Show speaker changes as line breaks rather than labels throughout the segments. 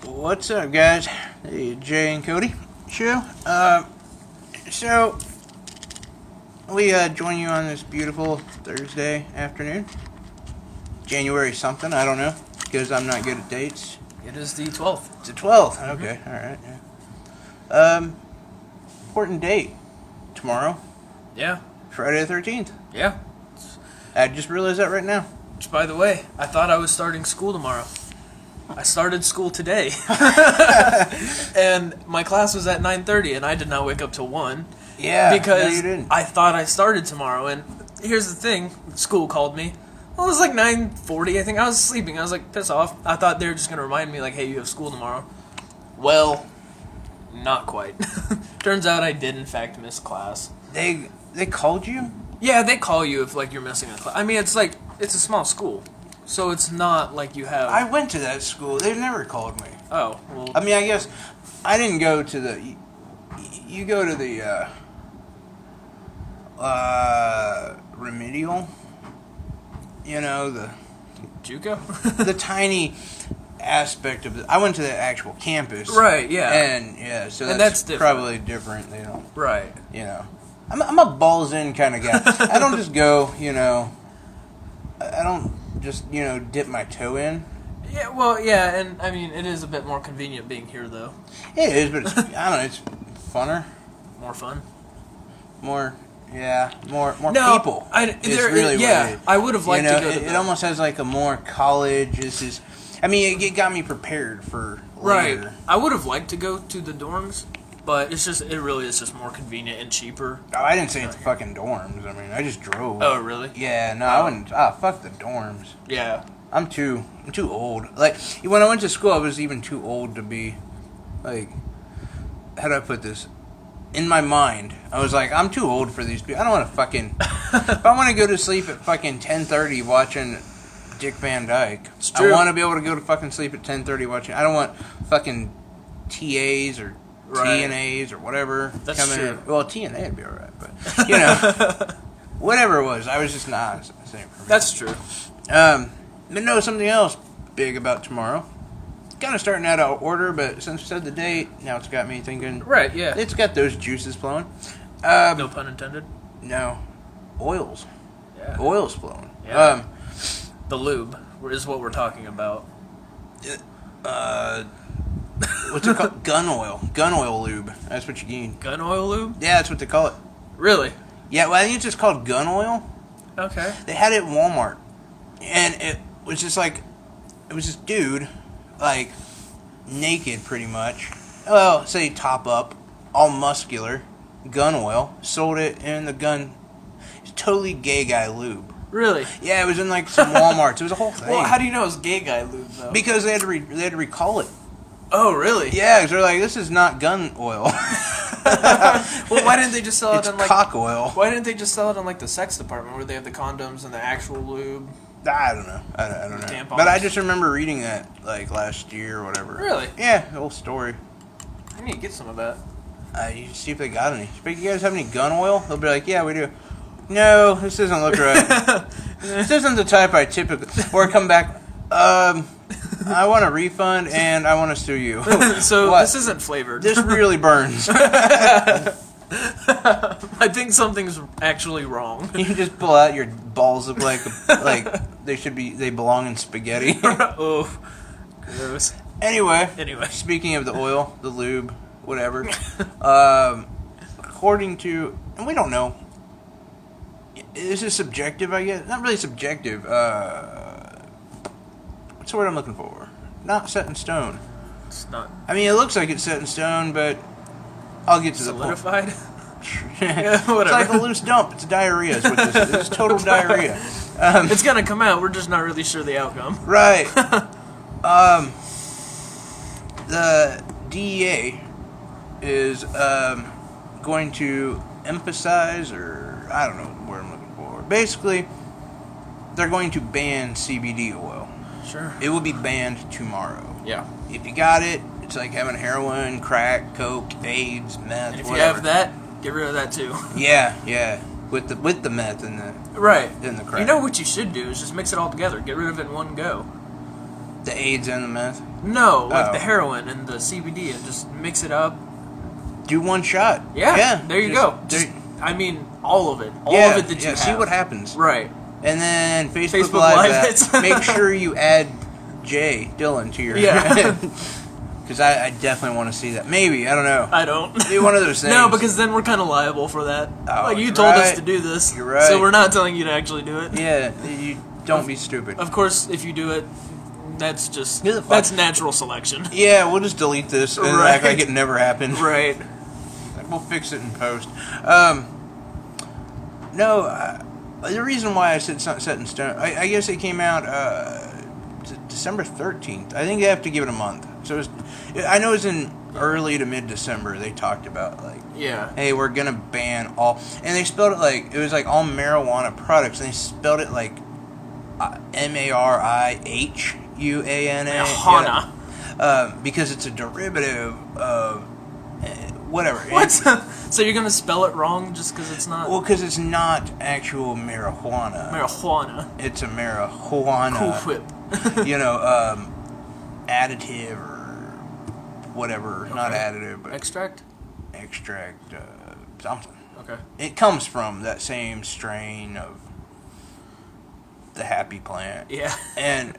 What's up, guys? The Jay and Cody Show. So we join you on this beautiful Thursday afternoon, January something. I don't know because I'm not good at dates.
It is the 12th.
It's the 12th. Okay, all right. Yeah. Important date tomorrow.
Yeah.
Friday the 13th.
Yeah.
I just realized that right now.
Which, by the way, I thought I was starting school tomorrow. I started school today. And my class was at 9:30, and I did not wake up till 1.
Yeah,
because
no, you didn't.
I thought I started tomorrow. And here's the thing. School called me. Well, it was like 9:40, I think. I was sleeping. I was like, piss off. I thought they were just going to remind me, like, hey, you have school tomorrow. Well, not quite. Turns out I did, in fact, miss class.
They called you?
Yeah, they call you if, like, you're missing a class. I mean, it's like, it's a small school. So it's not like you have...
I went to that school. They've never called me.
Oh, well...
I mean, I guess I didn't go to the... You go to the remedial, you know, the...
JUCO?
the tiny aspect of it. I went to the actual campus.
Right, yeah.
And, yeah, so
that's different.
probably different, you know.
Right.
You know. I'm a balls-in kind of guy. I don't just go, you know... I don't just, you know, dip my toe in.
Yeah, well, yeah, and, I mean, it is a bit more convenient being here, though.
It is, but it's, I don't know, it's funner.
More fun?
More
No,
people.
What
it is.
I would have liked to go to
it almost has like a more college. This is, I mean, it got me prepared for later.
Right. I would have liked to go to the dorms, but it really is just more convenient and cheaper.
Oh, I didn't say it's fucking dorms. I mean, I just drove.
Oh, really?
Yeah, no, I wouldn't. Fuck the dorms.
Yeah.
I'm too old. Like, when I went to school, I was even too old to be, like, how do I put this? In my mind, I was like, I'm too old for these people. I don't want to fucking... if I want to go to sleep at fucking 10:30 watching Dick Van Dyke, I want to be able to go to fucking sleep at 10:30 watching... I don't want fucking TAs or TNAs or whatever.
That's true.
In. Well, TNA would be alright, but, you know, whatever it was, I was just not saying for me.
That's true.
But no, something else big about tomorrow. Kind of starting out of order, but since we said the date, now it's got me thinking.
Right, yeah.
It's got those juices flowing.
No pun intended.
No. Oils.
Yeah.
Oils flowing.
Yeah. The lube is what we're talking about.
What's it called? Gun oil. Gun oil lube. That's what you need.
Gun oil lube?
Yeah, that's what they call it.
Really?
Yeah, well, I think it's just called gun oil.
Okay.
They had it at Walmart. And it was just like, it was this dude, like, naked pretty much. Well, say top up, all muscular, gun oil, sold it in the gun. It's totally gay guy lube.
Really?
Yeah, it was in like some Walmarts. It was a whole thing.
Well, how do you know it's gay guy lube, though?
Because they had to recall it.
Oh, really?
Yeah, because they're like, this is not gun oil.
Well, why didn't they just sell it in like
cock oil?
Why didn't they just sell it in like the sex department where they have the condoms and the actual lube?
I don't know. I don't know.
Tampons.
But I just remember reading that like last year or whatever.
Really?
Yeah, the whole story.
I need to get some of that.
You see if they got any. Speak, you guys have any gun oil? They'll be like, yeah, we do. No, this doesn't look right. This isn't the type I typically... Or come back, I want a refund and I want to sue you.
So
What?
this isn't flavored.
This really burns.
I think something's actually wrong.
You can just pull out your balls look like they belong in spaghetti.
Oh, gross.
Anyway, speaking of the oil, the lube, whatever. According to, and we don't know. This is subjective, I guess. Not really subjective. What's the word I'm looking for? Not set in stone.
It's not.
I mean, it looks like it's set in stone, but I'll get to the point.
Solidified?
Yeah, whatever. It's like a loose dump. It's diarrhea. Is what this is. It's total diarrhea.
It's gonna come out. We're just not really sure the outcome.
Right. The DEA is going to emphasize, or I don't know what I'm looking for. Basically, they're going to ban CBD oil.
Sure.
It will be banned tomorrow.
Yeah.
If you got it, it's like having heroin, crack, coke, AIDS, meth,
And if
whatever.
you have that, get rid of that too.
Yeah. With the meth and the
Right.
and the crack.
You know what you should do is just mix it all together. Get rid of it in one go.
The AIDS and the meth?
No, like the heroin and the CBD, and just mix it up.
Do one shot.
Yeah, there you go. I mean, all of it. All of it that you have.
See what happens.
Right.
And then Facebook Live that. Make sure you add Jay Dillon to your...
Yeah.
Because I definitely want to see that. Maybe, I don't know.
I don't.
Be one of those things.
No, because then we're kind of liable for that.
Oh,
like, you told us to do this.
You're right.
So we're not telling you to actually do it.
Yeah, you don't be stupid.
Of course, if you do it, that's just... That's natural selection.
Yeah, we'll just delete this and act like it never happened.
Right.
We'll fix it in post. No, the reason why I said it's not set in stone, I guess it came out December 13th. I think they have to give it a month. So I know it's in early to mid-December. They talked about, like, hey, we're going to ban all... And they spelled it like... It was like all marijuana products. And they spelled it like M-A-R-I-H-U-A-N-A.
Marijuana.
Because it's a derivative of... whatever.
What? So you're going to spell it wrong just because it's not...
Well, because it's not actual marijuana.
Marijuana.
It's a marijuana.
Cool whip.
Additive or whatever. Okay. Not additive, but...
Extract,
something.
Okay.
It comes from that same strain of the happy plant.
Yeah.
And,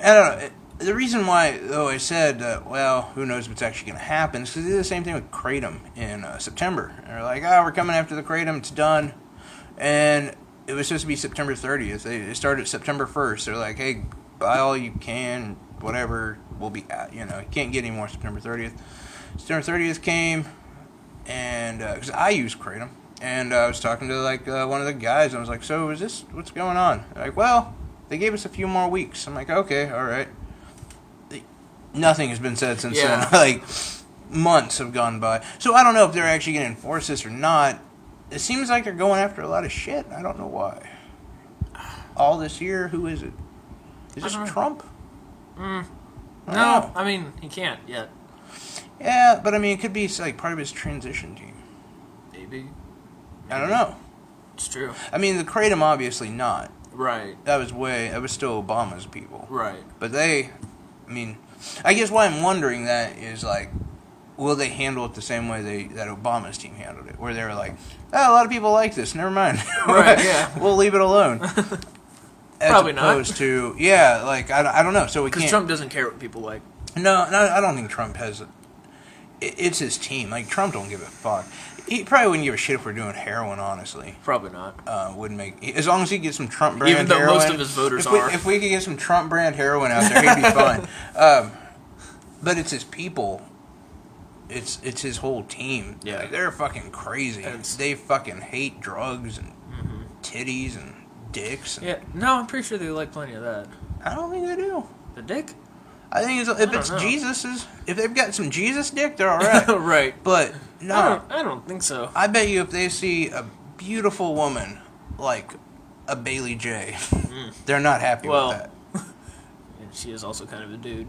I don't know... The reason why, though, I said, who knows what's actually going to happen, is because they did the same thing with Kratom in September. They're like, we're coming after the Kratom, it's done. And it was supposed to be September 30th. They started September 1st. They're like, hey, buy all you can, whatever, we'll be out. You can't get any more September 30th. September 30th came, and, because I use Kratom, and I was talking to, like, one of the guys, and I was like, so is this, what's going on? They're like, well, they gave us a few more weeks. I'm like, okay, all right. Nothing has been said since then. Like, months have gone by. So I don't know if they're actually going to enforce this or not. It seems like they're going after a lot of shit. I don't know why. All this year, who is it? Is this Trump?
No, I mean, he can't yet.
Yeah, but I mean, it could be like part of his transition team.
Maybe.
I don't know.
It's true.
I mean, the Kratom obviously not.
That
was still Obama's people.
Right.
But I guess why I'm wondering that is, like, will they handle it the same way that Obama's team handled it? Where they were like, a lot of people like this, never mind.
Right, yeah.
We'll leave it alone.
Probably not.
As opposed to, like, I don't know. So
because Trump doesn't care what people like.
No, I don't think Trump has... It's his team. Like, Trump don't give a fuck. He probably wouldn't give a shit if we're doing heroin, honestly.
Probably not.
Wouldn't make... As long as he gets some Trump brand heroin...
Even though most of his voters are.
If we could get some Trump brand heroin out there, he'd be fine. But it's his people. It's his whole team.
Yeah.
Like, they're fucking crazy. They fucking hate drugs and titties and dicks. And
no, I'm pretty sure they like plenty of that.
I don't think they do.
The dick?
I think if it's Jesus's... If they've got some Jesus dick, they're alright.
Right.
But, no.
I don't think so.
I bet you if they see a beautiful woman like a Bailey J, they're not happy with that.
And she is also kind of a dude,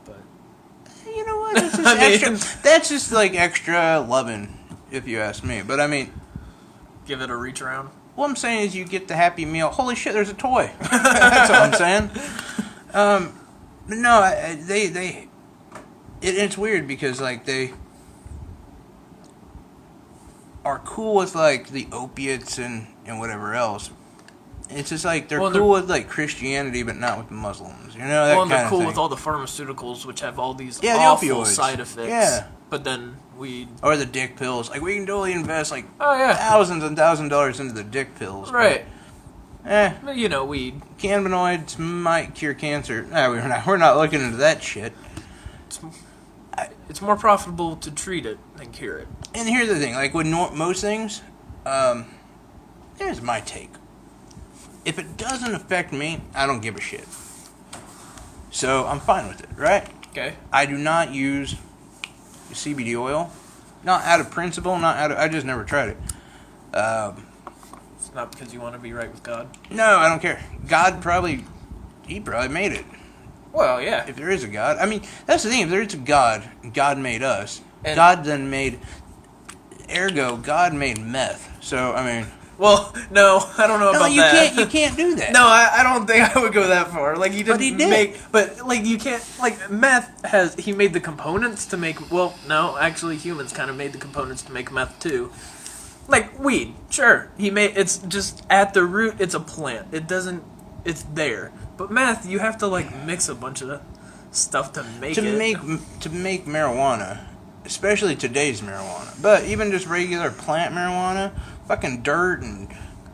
but...
You know what? That's just that's just like extra loving, if you ask me. But I mean...
Give it a reach around?
What I'm saying is you get the Happy Meal. Holy shit, there's a toy. That's what I'm saying. But no, it's weird because, like, they are cool with, like, the opiates and whatever else. It's just like they're cool with, like, Christianity, but not with the Muslims. You know, that kind of thing.
They're cool with all the pharmaceuticals, which have all these
the
awful
opioids.
side effects.
Yeah.
But then weed.
Or the dick pills. Like, we can totally invest, like,
thousands
and thousands of dollars into the dick pills.
Right.
But,
you know, weed.
Cannabinoids might cure cancer. No, we're not looking into that shit.
It's more profitable to treat it than cure it.
And here's the thing. Like, with most things, here's my take. If it doesn't affect me, I don't give a shit. So, I'm fine with it, right?
Okay.
I do not use CBD oil. Not out of principle, I just never tried it.
It's not because you want to be right with God?
No, I don't care. He probably made it.
Well, yeah.
If there is a God. I mean, that's the thing. If there is a God, God made us.
And
God then made... Ergo, God made meth. So, I mean...
Well, no, I don't know
No,
about
you
that.
you can't do that.
No, I don't think I would go that far. Like, he didn't
But he did.
make... But, like, you can't... Like, meth has... He made the components to make... Well, no, actually, humans kind of made the components to make meth, too. Like, weed, sure. He made... It's just, at the root, it's a plant. It doesn't... It's there. But meth, you have to, like, mix a bunch of stuff to make it.
To make marijuana, especially today's marijuana, but even just regular plant marijuana, fucking dirt and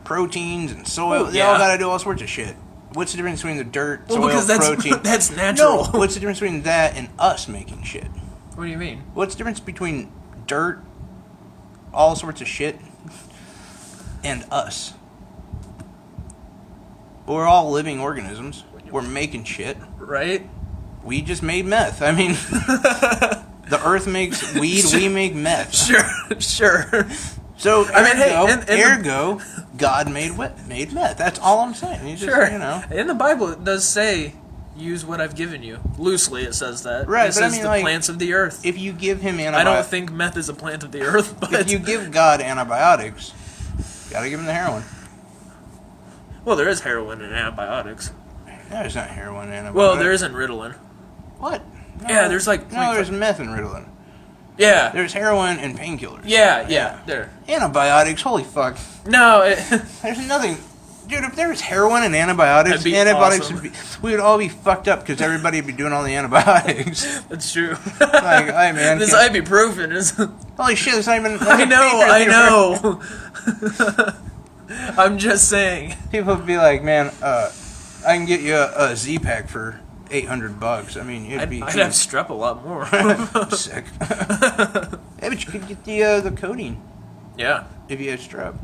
proteins and soil, they all gotta do all sorts of shit. What's the difference between the dirt, soil,
because
protein?
that's natural.
No, what's the difference between that and us making shit?
What do you mean?
What's the difference between dirt, all sorts of shit, and us? We're all living organisms. We're making shit.
Right?
We just made meth. I mean, the earth makes weed, we make meth.
Sure.
So,
I mean, hey,
ergo, God made meth. That's all I'm saying. You just,
sure.
You know.
In the Bible, it does say, use what I've given you. Loosely, it says that.
Right,
it says the plants of the earth.
If you give him
I don't think meth is a plant of the earth, but...
If you give God antibiotics, you gotta give him the heroin.
Well, there is heroin in antibiotics.
No, there's not heroin in antibiotics.
Well, there isn't Ritalin.
What? No,
Yeah, there's like...
No, there's meth in Ritalin.
Yeah.
There's heroin and painkillers.
Yeah, there.
Antibiotics, holy fuck.
No,
There's nothing... Dude, if there was heroin and antibiotics,
awesome.
we would all be fucked up because everybody would be doing all the antibiotics.
That's true.
Like, hey man,
this ibuprofen is...
Holy shit, it's not even...
I know. I'm just saying.
People would be like, man, I can get you a Z-Pack for $800. I mean, it'd be...
I'd have strep a lot more.
Sick. Yeah, but you could get the codeine.
Yeah.
If you had strep.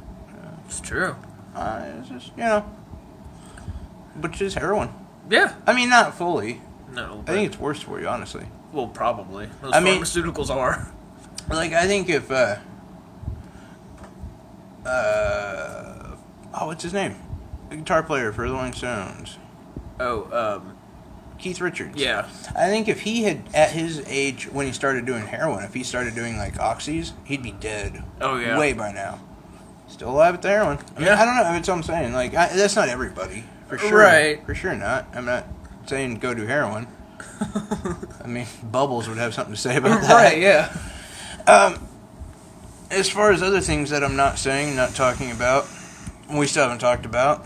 It's true.
It's just, you know, which is heroin.
Yeah.
I mean, not fully.
No.
I think it's worse for you, honestly.
Well, probably. Those pharmaceuticals are.
Like, I think if, what's his name? The guitar player for the Rolling Stones. Keith Richards.
Yeah.
I think if he had, at his age, when he started doing heroin, if he started doing, like, oxys, he'd be dead.
Oh, yeah.
Way by now. Still alive with the heroin. I mean, I don't know. That's what I'm saying. Like, that's not everybody. For sure.
Right.
For sure not. I'm not saying go do heroin. I mean, Bubbles would have something to say about that.
Right, yeah.
As far as other things that I'm not saying, not talking about, we still haven't talked about.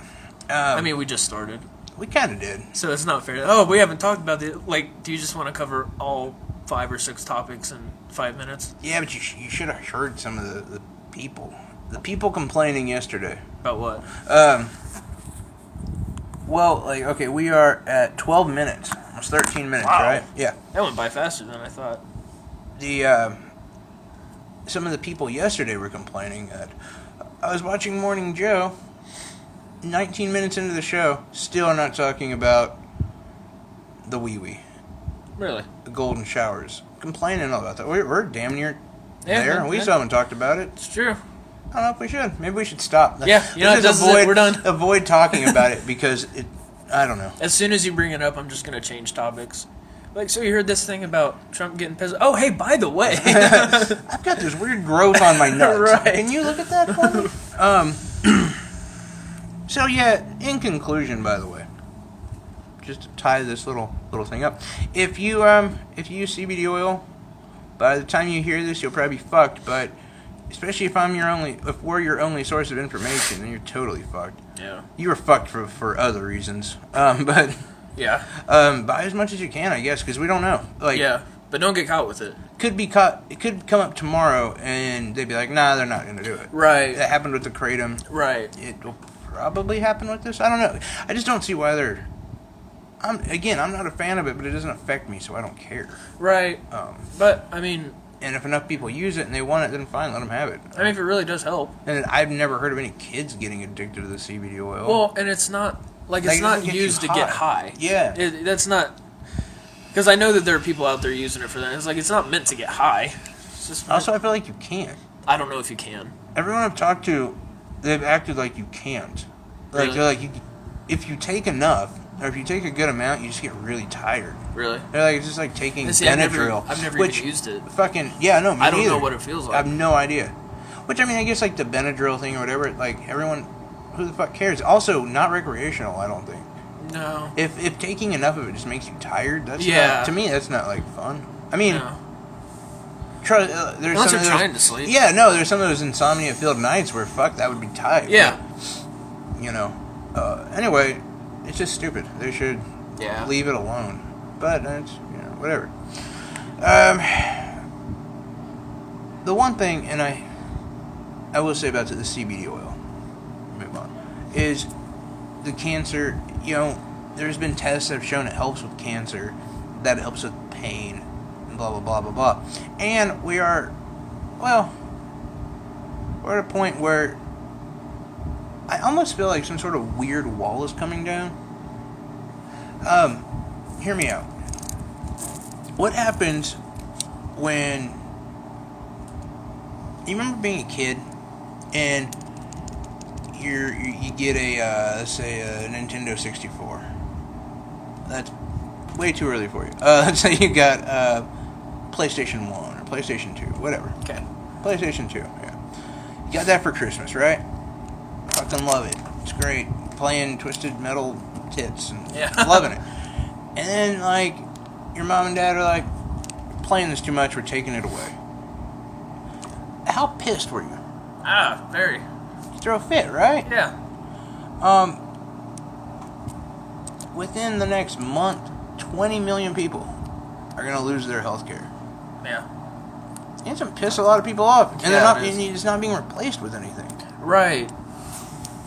I mean, we just started.
We kind of did.
So it's not fair. Oh, we haven't talked about it. Like, do you just want to cover all 5 or 6 topics in 5 minutes?
Yeah, but you should have heard some of the people. The people complaining yesterday.
About what?
Well, like, okay, we are at 12 minutes. Almost 13 minutes,
Wow.
right? Yeah.
That went by faster than I thought.
Some of the people yesterday were complaining that I was watching Morning Joe, 19 minutes into the show, still not talking about the wee-wee.
Really?
The golden showers. Complaining about that. We're damn near there.
Man,
We still haven't talked about it.
It's true.
I don't know if we should. Maybe we should stop.
Yeah, you know,
Let's
we're done.
Avoid talking about it because I don't know.
As soon as you bring it up, I'm just going to change topics. Like, so you heard this thing about Trump getting pissed? Oh, hey, by the way.
I've got this weird growth on my nuts.
Right.
Can you look at that for me? So, yeah, in conclusion, by the way, just to tie this little thing up, if you use CBD oil, by the time you hear this, you'll probably be fucked, but especially if we're your only source of information, then you're totally fucked.
Yeah.
You were fucked for other reasons. But
Yeah.
Buy as much as you can, I guess, because we don't know. Like,
Yeah, but don't get caught with it.
could be caught. It could come up tomorrow, and they'd be like, "Nah, they're not going to do it."
Right.
That happened with the kratom.
Right.
It will probably happen with this. I don't know. I just don't see why they're. I'm not a fan of it, but it doesn't affect me, so I don't care.
Right. But, I mean...
And if enough people use it and they want it, then fine, let them have it.
I mean, if it really does help.
And I've never heard of any kids getting addicted to the CBD oil.
Well, and it's not... Like, it's
it
not
doesn't get you
used to get high.
Yeah.
That's not... Because I know that there are people out there using it for that. It's like, it's not meant to get high. It's just
Also, I feel like you can't.
I don't know if you can.
Everyone I've talked to, they've acted like you can't. Like,
Really?
they're like, if you take enough, or if you take a good amount, you just get really tired.
Really?
They're like, it's just like taking
See, I've
Benadryl.
never
which
even used it.
Fucking, yeah, no, me
I don't
neither.
know what it feels like.
I have no idea. Which, I mean, I guess, like, the Benadryl thing or whatever, like, everyone, who the fuck cares? Also, not recreational, I don't think.
No.
If taking enough of it just makes you tired, that's
Yeah.
not, to me, that's not, like, fun. I mean,
No.
there's
Unless
some
you're
of
trying to sleep.
Yeah, no, there's some of those insomnia-filled nights where, fuck, that would be tight.
Yeah.
But, you know, anyway, it's just stupid. They should leave it alone. But, it's, you know, whatever. The one thing, and I will say about the CBD oil, move on, is the cancer, you know, there's been tests that have shown it helps with cancer, that it helps with pain, and blah, blah, blah, blah, blah. And we're at a point where I almost feel like some sort of weird wall is coming down. Hear me out. What happens when you remember being a kid and you get a let's say a Nintendo 64? That's way too early for you. Let's say you got PlayStation 1 or PlayStation 2, whatever.
Okay.
PlayStation 2, yeah. You got that for Christmas, right? Fucking love it. It's great. Playing Twisted Metal tits and loving it. And then, like, your mom and dad are like, playing this too much, we're taking it away. How pissed were you?
Very.
You throw a fit, right?
Yeah.
Within the next month, 20 million people are going to lose their health care.
Yeah.
And it's going to piss a lot of people off. And
Yeah,
it's not being replaced with anything.
Right.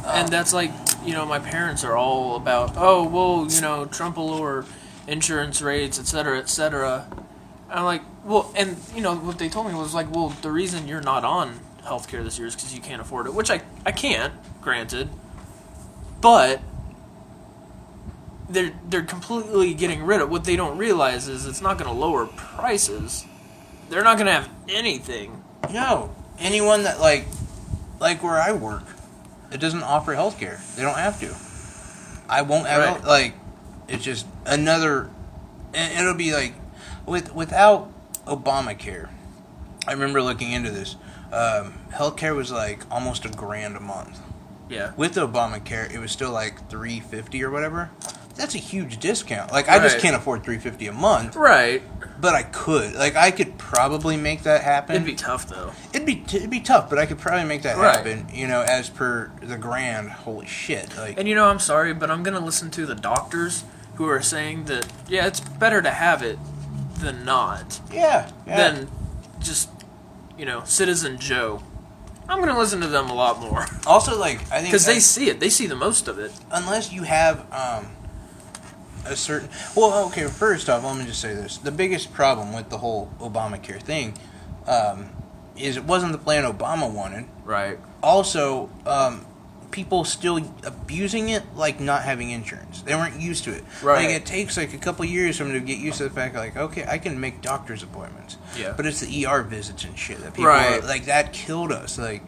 And that's like, you know, my parents are all about, oh, well, you know, Trump will lower insurance rates, et cetera, et cetera. I'm like, well, and, you know, what they told me was like, well, the reason you're not on healthcare this year is because you can't afford it, which I can't, granted. But they're completely getting rid of, what they don't realize is it's not going to lower prices. They're not going to have anything.
No. Anyone that, like where I work, it doesn't offer health care. They don't have to. I won't have, it's just another, and it'll be like, without Obamacare, I remember looking into this, healthcare was like almost $1,000 a month.
Yeah.
With Obamacare, it was still like $350 or whatever. That's a huge discount. Like, I just can't afford $350 a month.
Right.
But I could. Like, I could probably make that happen.
It'd be tough, though.
It'd be tough, but I could probably make that happen, you know, as per the grand. Holy shit. Like,
and, you know, I'm sorry, but I'm going to listen to the doctors who are saying that, yeah, it's better to have it than not.
Yeah.
Than just, you know, Citizen Joe. I'm going to listen to them a lot more.
Also, like, I think...
Because they see it. They see the most of it.
Unless you have a certain... Well, okay, first off, let me just say this. The biggest problem with the whole Obamacare thing is it wasn't the plan Obama wanted.
Right.
Also, people still abusing it, like not having insurance. They weren't used to it.
Right.
Like, it takes like a couple years for them to get used to the fact, like, okay, I can make doctor's appointments.
Yeah.
But it's the ER visits and shit that people are, like, that killed us. Like,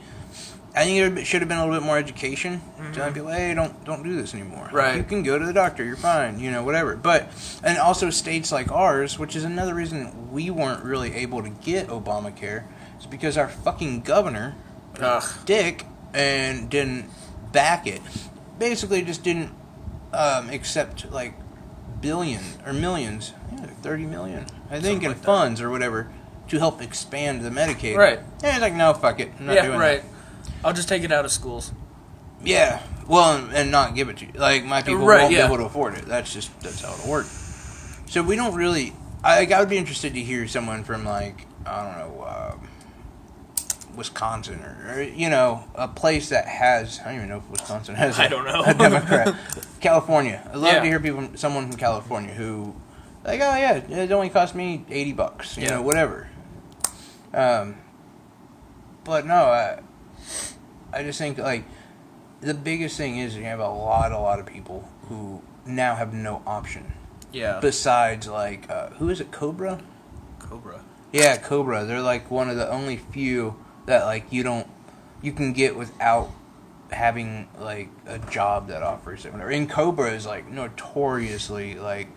I think there should have been a little bit more education. Telling people, hey, don't do this anymore.
Right.
Like, you can go to the doctor, you're fine, you know, whatever. But, and also states like ours, which is another reason we weren't really able to get Obamacare, is because our fucking governor, dick, and didn't back it. Basically just didn't accept, like, billions or millions, 30 million, I think, in funds or whatever, to help expand the Medicaid.
Right.
And he's like, no, fuck it. I'm not doing that.
I'll just take it out of schools.
Yeah. Well, and not give it to you. Like, my people won't be able to afford it. That's how it'll work. So we don't really... I would be interested to hear someone from, like, I don't know, Wisconsin or, you know, a place that has... I don't even know if Wisconsin has
I don't know.
a Democrat. California. I'd love to hear someone from California who... Like, oh, yeah, it only cost me $80, you know, whatever. But no, I just think, like, the biggest thing is you have a lot of people who now have no option.
Yeah.
Besides, like, who is it, Cobra?
Cobra.
Yeah, Cobra. They're, like, one of the only few that, like, you can get without having, like, a job that offers it. Whatever. And Cobra is, like, notoriously, like,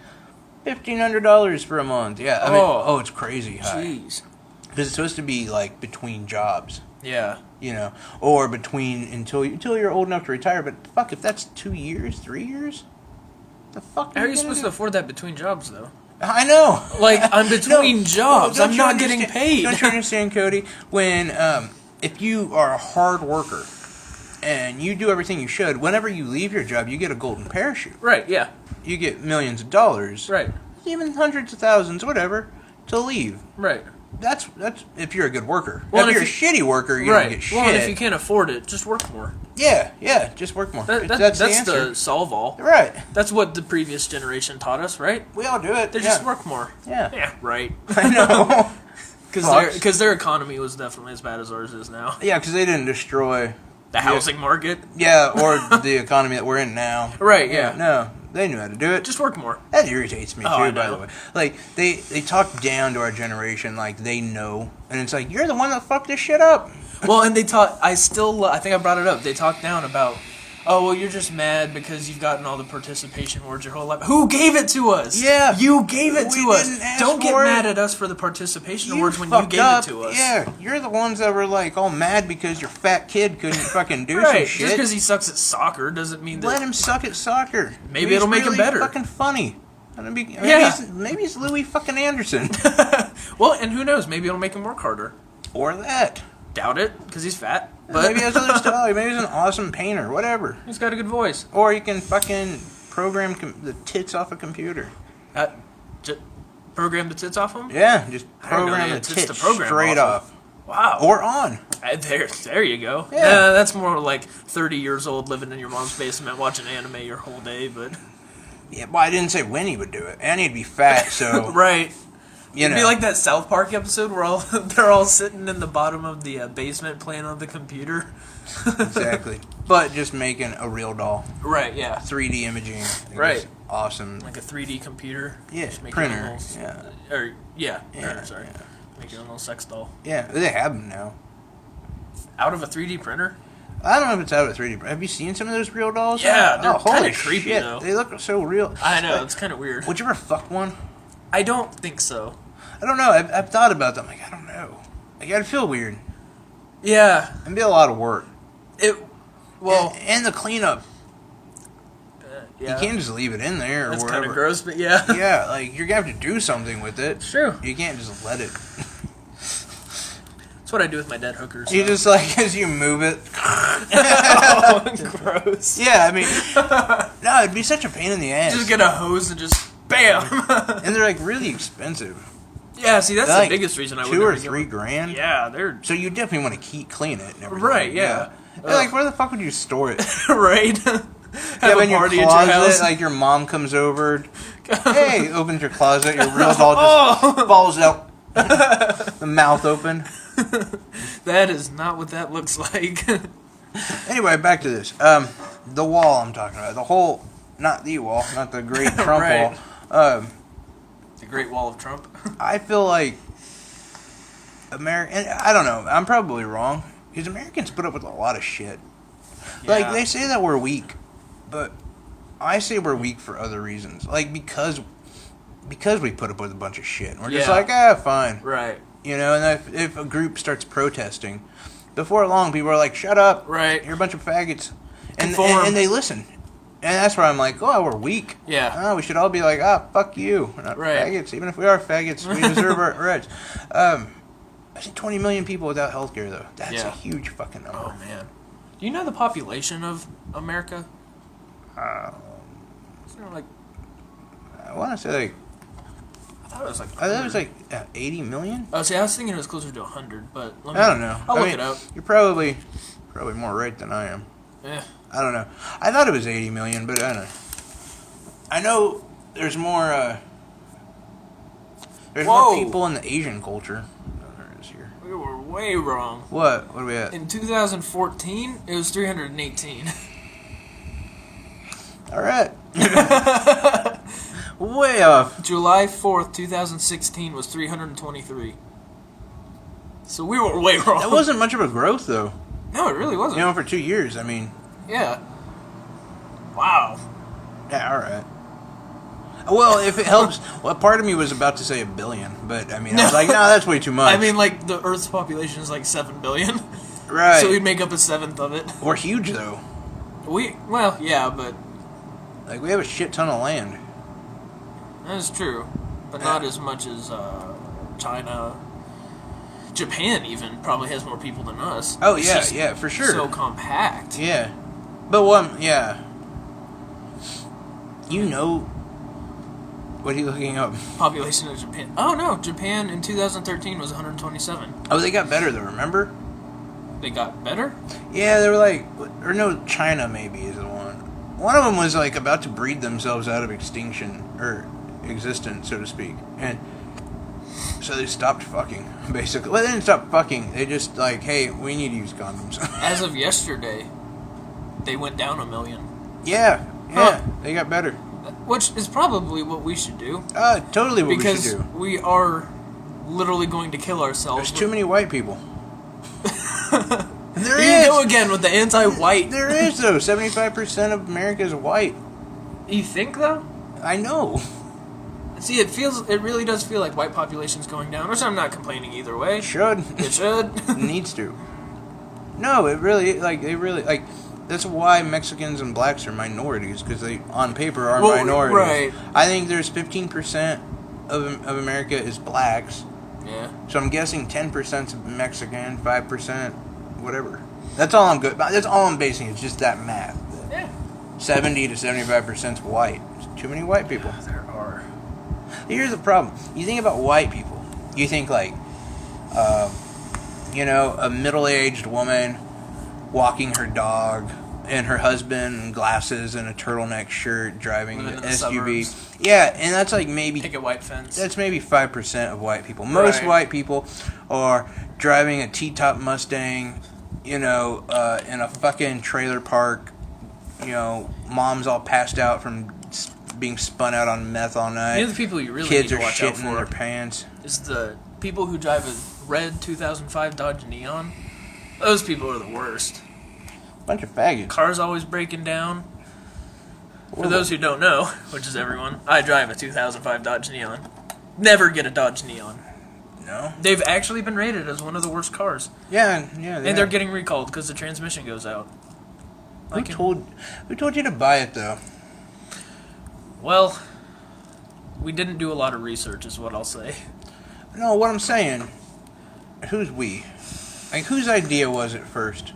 $1,500 for a month. Yeah, I mean, it's crazy high.
Jeez.
Because it's supposed to be, like, between jobs.
Yeah.
You know, or between until you're old enough to retire. But fuck, if that's 2 years, 3 years, the fuck.
How are you supposed to afford that between jobs, though?
I know.
Like, I'm between jobs.
Don't
I'm
you
not getting
understand-
paid.
Don't you understand, Cody? When if you are a hard worker and you do everything you should, whenever you leave your job, you get a golden parachute.
Right, yeah.
You get millions of dollars.
Right.
Even hundreds of thousands, whatever, to leave.
Right.
That's if you're a good worker.
Well,
if you're a
if
shitty worker, you
Right.
don't get shit.
Well, and if you can't afford it, just work more.
Yeah, just work more.
That's
the answer.
the solve all.
Right.
That's what the previous generation taught us, right?
We all do it.
They just work more.
Yeah.
Yeah, right.
I know.
Because their economy was definitely as bad as ours is now.
Yeah, because they didn't destroy
The housing market.
Yeah, or the economy that we're in now.
Right, yeah.
No, they knew how to do it.
Just work more.
That irritates me
Oh, I
too, by
know.
the way. Like, they talk down to our generation like they know. And it's like, you're the one that fucked this shit up.
Well, and they taught, I think I brought it up, they talked down about, oh, well, you're just mad because you've gotten all the participation awards your whole life. Who gave it to us?
Yeah.
You gave it
We
to us.
didn't ask
Don't get
for it.
mad at us for the participation awards when you
fucked
gave
up.
it to us.
Yeah, you're the ones that were like all mad because your fat kid couldn't fucking do some
Right,
shit.
just because he sucks at soccer doesn't mean that...
Let him suck at soccer.
Maybe it'll make him
really
better.
Fucking funny. Maybe he's Louis fucking Anderson.
Well, and who knows, maybe it'll make him work harder.
Or that.
Doubt it, because he's fat. But
Maybe he has other stuff. Maybe he's an awesome painter. Whatever.
he's got a good voice.
Or you can fucking program the tits off a computer.
Program the tits off him?
Yeah, just
I didn't know
program
they
the
had tits
tits
to program
straight
off
off.
Wow.
Or on.
There you go.
Yeah.
That's more like 30 years old living in your mom's basement watching anime your whole day, but...
Yeah, well, I didn't say when he would do it. And he'd be fat, so...
Right.
You know.
It'd be like that South Park episode where they're all sitting in the bottom of the basement playing on the computer.
Exactly. But just making a real doll.
Right, yeah.
3D imaging.
Right.
It's awesome.
Like a 3D computer.
Yeah,
Just make
printer.
your own little, printer, sorry.
Yeah.
Make your own little sex doll.
Yeah, they have them now.
Out of a 3D printer?
I don't know if it's out of 3D. Have you seen some of those real dolls?
Yeah, they're
holy
kinda creepy,
shit.
though.
They look so real.
I know,
Like,
it's kind of weird.
would you ever fuck one?
I don't think so.
I don't know. I've thought about them. Like, I don't know. Like, I'd feel weird.
Yeah.
It'd be a lot of work.
Well,
and the cleanup.
yeah.
You can't just leave it in there or
That's
wherever.
kind of gross, but yeah.
Yeah, like, you're going to have to do something with it.
It's true.
You can't just let it.
That's what I do with my dead hookers.
You just, like, as you move it.
Oh, gross.
Yeah, I mean, no, it'd be such a pain in the ass.
Just get a hose and just BAM!
And they're, like, really expensive.
Yeah, see, that's
They're,
the
like,
biggest reason I would
$2 or
never get
$3
one.
grand.
Yeah, they're...
So you definitely want to clean it and everything.
Right, yeah.
They're like, where the fuck would you store it?
right? Have
in
a
your
party at
closet,
your house.
like your mom comes over. Hey, opens your closet, your real doll just falls out. The mouth open.
That is not what that looks like.
Anyway, back to this. The wall I'm talking about. The whole, not the wall, not the Great Trump
Right.
Wall.
The Great Wall of Trump.
I feel like American. I don't know. I'm probably wrong because Americans put up with a lot of shit. Like
Yeah.
they say that we're weak, but I say we're weak for other reasons. Like because we put up with a bunch of shit. We're just
Yeah.
like, fine.
Right.
You know, and if a group starts protesting, before long, people are like, shut up.
Right.
You're a bunch of faggots.
Conform.
And they listen. And that's where I'm like, oh, we're weak.
Yeah.
Oh, we should all be like, fuck you. We're not
Right.
faggots. Even if we are faggots, we deserve our rights. I see 20 million people without health care, though. That's
Yeah.
a huge fucking number.
Oh, man. Do you know the population of America? Isn't it like...
I want to say, like,
I thought it was like...
I thought it was like 80 million?
Oh, see, I was thinking it was closer to 100, but...
I don't know.
I'll look it up.
You're probably more right than I am.
Yeah.
I don't know. I thought it was 80 million, but I don't know. I know there's more, there's
Whoa.
more people in the Asian culture. Oh, there it is here.
We were way wrong.
What? What are we at?
In 2014, it was 318.
All right. Way off.
July 4th, 2016 was 323. So we were way wrong.
That wasn't much of a growth, though.
No, it really wasn't.
You know, for 2 years, I mean.
Yeah. Wow.
Yeah, all right. Well, if it helps, well, part of me was about to say 1 billion, but I mean, I was like, no, that's way too much.
I mean, like, the Earth's population is like 7 billion.
Right.
So we'd make up a seventh of it.
We're huge, though.
Well, yeah, but...
Like, we have a shit ton of land.
That is true. But not as much as China. Japan, even, probably has more people than us.
Oh,
It's
yeah, for sure.
So compact.
Yeah. But, yeah. You know... What are you looking up?
Population of Japan. Oh, no. Japan in 2013 was 127.
Oh, they got better, though, remember?
They got better?
Yeah, they were like... Or no, China maybe is the one. One of them was, like, about to breed themselves out of extinction. Or existence, so to speak. And... So they stopped fucking, basically. Well, they didn't stop fucking. They just, like, hey, we need to use condoms.
As of yesterday, they went down 1 million.
Yeah.
Huh.
They got better.
Which is probably what we should do.
Totally what we should do.
Because we are literally going to kill ourselves.
There's too many white people. There
Here
is.
you go again with the anti-white.
There is, though. 75% of America is white.
You think, though?
I know.
See, it really does feel like white population's going down, which I'm not complaining either way.
It should.
It should.
It needs to. No, it really, that's why Mexicans and blacks are minorities, because they, on paper, are minorities.
Right.
I think there's 15% of America is blacks.
Yeah.
So I'm guessing 10% is Mexican, 5% whatever. That's all I'm good. That's all I'm basing. It's just that math.
Yeah.
70 to 75% is white. There's too many white people.
There are.
Here's the problem. You think about white people. You think like, a middle-aged woman walking her dog, and her husband in glasses and a turtleneck shirt driving an SUV.
Suburbs.
Yeah, and that's like maybe
Picket white fence.
That's maybe 5% of white people. Most white people are driving a T-top Mustang, in a fucking trailer park. Mom's all passed out from being spun out on meth all night.
The people you really
Kids
need
are
to watch out
shitting
for
in their pants.
is the people who drive a red 2005 Dodge Neon. Those people are the worst.
Bunch of faggots.
Cars always breaking down. For those who don't know, which is everyone, I drive a 2005 Dodge Neon. Never get a Dodge Neon.
No?
They've actually been rated as one of the worst cars.
Yeah.
And they're getting recalled because the transmission goes out.
Who told you to buy it, though?
Well, we didn't do a lot of research, is what I'll say.
No, what I'm saying, who's we? Like, whose idea was it first?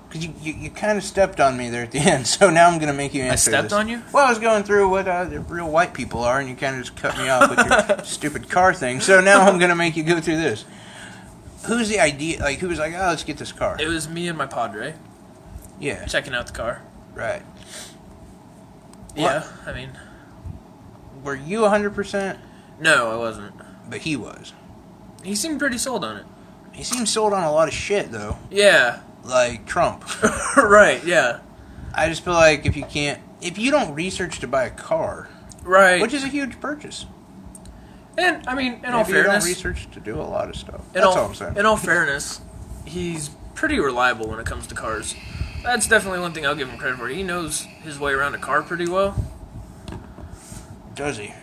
Because you kind of stepped on me there at the end, so now I'm going to make you answer this.
I stepped on you?
Well, I was going through what the real white people are, and you kind of just cut me off with your stupid car thing, so now I'm going to make you go through this. Who's the idea? Like, who was like, let's get this car?
It was me and my padre.
Yeah.
Checking out the car.
Right.
Yeah, I mean...
Were you 100%?
No, I wasn't.
But he was.
He seemed pretty sold on it.
He seems sold on a lot of shit, though.
Yeah.
Like Trump.
Right, yeah.
I just feel like if you don't research to buy a car...
Right.
Which is a huge purchase.
And, I mean, in all
Maybe you
fairness...
don't research to do a lot of stuff. That's all I'm saying.
In all fairness, he's pretty reliable when it comes to cars. That's definitely one thing I'll give him credit for. He knows his way around a car pretty well.
Does he?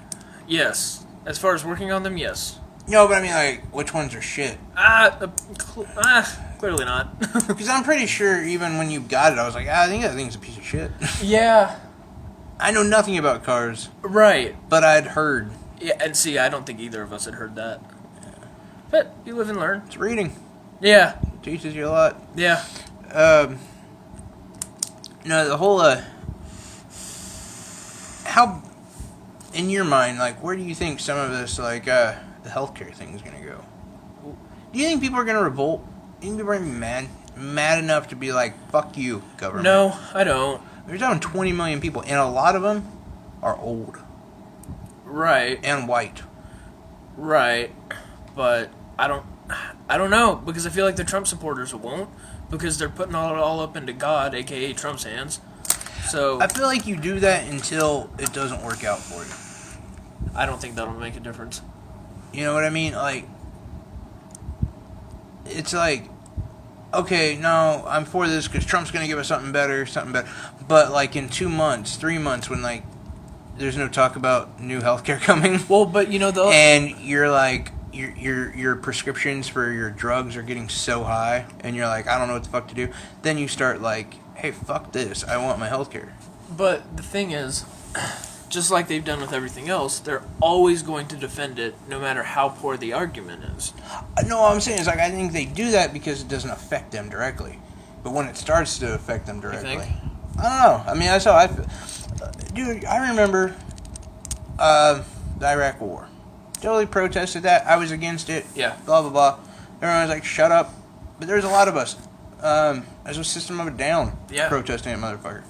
Yes. As far as working on them, yes.
No, but I mean, like, which ones are shit?
Clearly not.
Because I'm pretty sure even when you got it, I was like, I think that thing's a piece of shit.
Yeah.
I know nothing about cars.
Right.
But I'd heard.
Yeah, and see, I don't think either of us had heard that. Yeah. But you live and learn.
It's reading.
Yeah.
It teaches you a lot.
Yeah.
No, the whole, how, in your mind, like, where do you think some of this, like, the healthcare thing is going to go? Do you think people are going to revolt? Do you think people are going to be mad enough to be like, fuck you, government?
No, I don't.
There's around 20 million people, and a lot of them are old.
Right.
And white.
Right. But I don't know, because I feel like the Trump supporters won't, because they're putting it all up into God, a.k.a. Trump's hands. So
I feel like you do that until it doesn't work out for you.
I don't think that'll make a difference.
You know what I mean? Like, it's like, okay, no, I'm for this because Trump's going to give us something better. But, like, in 2 months, 3 months, when, like, there's no talk about new healthcare coming.
Well, but, you know,
and you're like, your prescriptions for your drugs are getting so high, and you're like, I don't know what the fuck to do. Then you start like, hey, fuck this. I want my healthcare.
But the thing is, just like they've done with everything else, they're always going to defend it, no matter how poor the argument is.
No, what I'm saying is, like, I think they do that because it doesn't affect them directly. But when it starts to affect them directly,
You think?
I don't know. I mean, that's how I feel. Dude, I remember the Iraq War. Totally protested that. I was against it.
Yeah.
Blah, blah, blah. Everyone was like, shut up. But there's a lot of us. There's a System of a Down protesting it, motherfucker.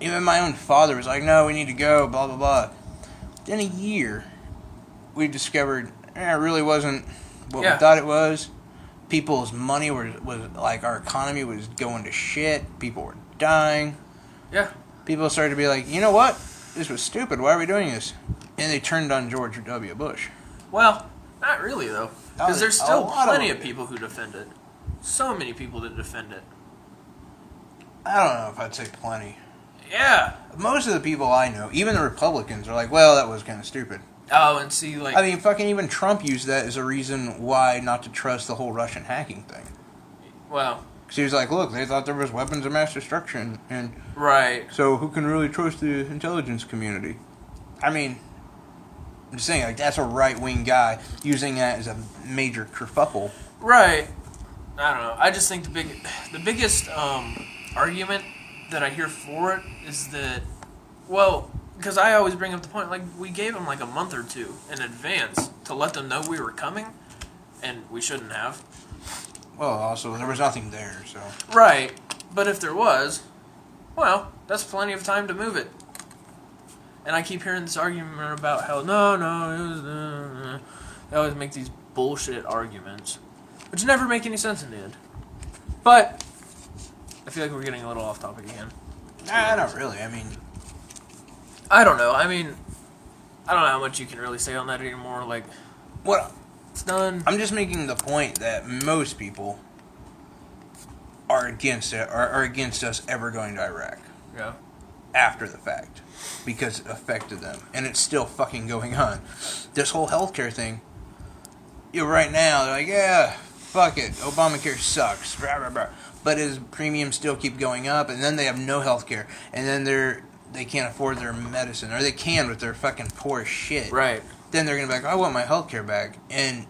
Even my own father was like, no, we need to go, blah, blah, blah. Then a year, we discovered it really wasn't what we thought it was. People's money was like, our economy was going to shit. People were dying.
Yeah.
People started to be like, you know what? This was stupid. Why are we doing this? And they turned on George W. Bush.
Well, not really, though. Because there's still plenty of people who defend it. So many people that defend it.
I don't know if I'd say plenty.
Yeah.
Most of the people I know, even the Republicans, are like, well, that was kind of stupid.
Oh, and see, like...
I mean, fucking even Trump used that as a reason why not to trust the whole Russian hacking thing.
Well...
Because he was like, look, they thought there was weapons of mass destruction, and...
Right.
So who can really trust the intelligence community? I mean, I'm just saying, like, that's a right-wing guy using that as a major kerfuffle.
Right. I don't know. I just think the biggest argument that I hear for it is that, well, because I always bring up the point, like, we gave them like a month or two in advance to let them know we were coming, and we shouldn't have.
Well, also, there was nothing there, so...
Right. But if there was, well, that's plenty of time to move it. And I keep hearing this argument about how, no, it was... They always make these bullshit arguments, which never make any sense in the end. But I feel like we're getting a little off topic again.
Nah, not really. I mean...
I don't know. I mean, I don't know how much you can really say on that anymore. Like,
what?
It's done.
I'm just making the point that most people are against it, are against us ever going to Iraq.
Yeah.
After the fact. Because it affected them. And it's still fucking going on. This whole healthcare thing, right now, they're like, yeah, fuck it, Obamacare sucks, blah, blah, blah. But his premiums still keep going up, and then they have no healthcare, and then they can't afford their medicine, or they can with their fucking poor shit.
Right.
Then they're gonna be like, I want my healthcare back, and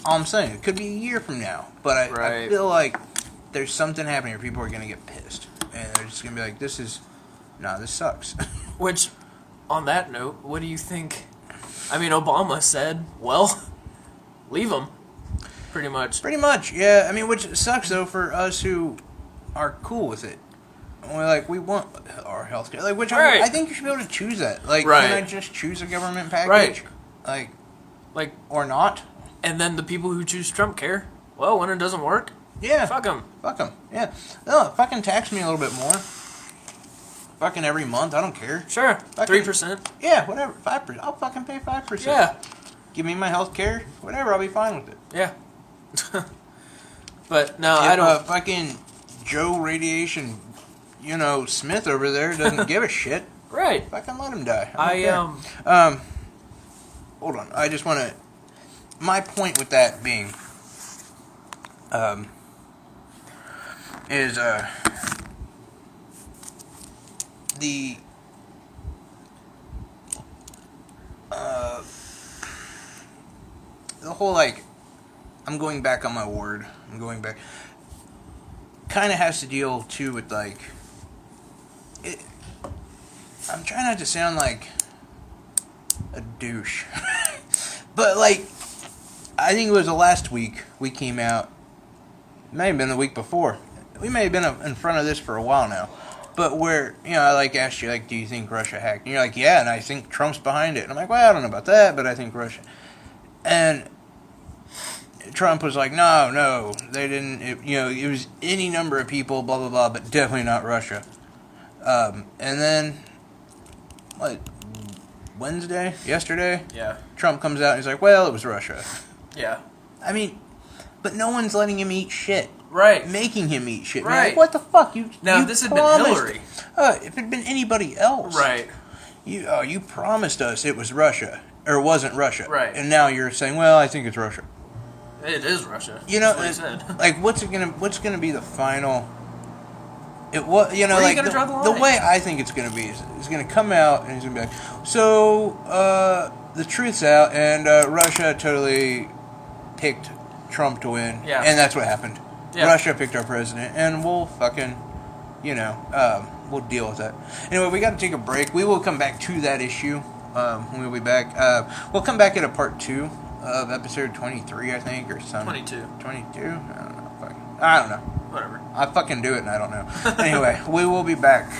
all I'm saying, it could be a year from now, but I feel like there's something happening where people are gonna get pissed, and they're just gonna be like, this sucks.
Which, on that note, what do you think? I mean, Obama said, well, leave them. Pretty much. Pretty
much, yeah. I mean, which sucks, though, for us who are cool with it. We're like, we want our healthcare. Like, which I think you should be able to choose that. Like, can I just choose a government package? Right. Like, or not?
And then the people who choose Trump care. Well, when it doesn't work,
yeah.
Fuck them.
Yeah. No, fucking tax me a little bit more. Fucking every month, I don't care.
Sure. 3%.
Yeah, whatever. 5%. I'll fucking pay 5%.
Yeah.
Give me my health care, whatever, I'll be fine with it.
Yeah. But no, I don't.
Fucking Joe Radiation, Smith over there doesn't give a shit.
Right.
Fucking let him die. Hold on. I just want to. My point with that being, is the whole, like, I'm going back on my word. I'm going back. Kind of has to deal, too, with, like... I'm trying not to sound like a douche. But, like, I think it was the last week we came out. It may have been the week before. We may have been in front of this for a while now. But where, I, like, asked you, like, do you think Russia hacked? And you're like, yeah, and I think Trump's behind it. And I'm like, well, I don't know about that, but I think Russia... And Trump was like, no, they didn't, it was any number of people, blah, blah, blah, but definitely not Russia. And then, yesterday?
Yeah.
Trump comes out and he's like, well, it was Russia.
Yeah.
I mean, but no one's letting him eat shit.
Right.
Making him eat shit.
Right.
Like, what the fuck?
Now,
you
this had
promised,
been Hillary.
If it had been anybody else.
Right.
You promised us it was Russia. or wasn't Russia.
Right.
And now you're saying, well, I think it's Russia.
It is Russia.
You know,
That's what he said.
like what's gonna be the final? It was, you know,
Where are
like
you gonna draw the line?
way I think it's gonna be is it's gonna come out and he's gonna be like, so the truth's out and Russia totally picked Trump to win,
Yeah.
and that's what happened.
Yeah.
Russia picked our president, and we'll fucking, we'll deal with that. Anyway, we got to take a break. We will come back to that issue. We'll be back. We'll come back at a part 2 of episode 23, I think, or something.
22.
22? I don't know. I don't know.
Whatever.
I fucking do it and I don't know. Anyway, we will be back.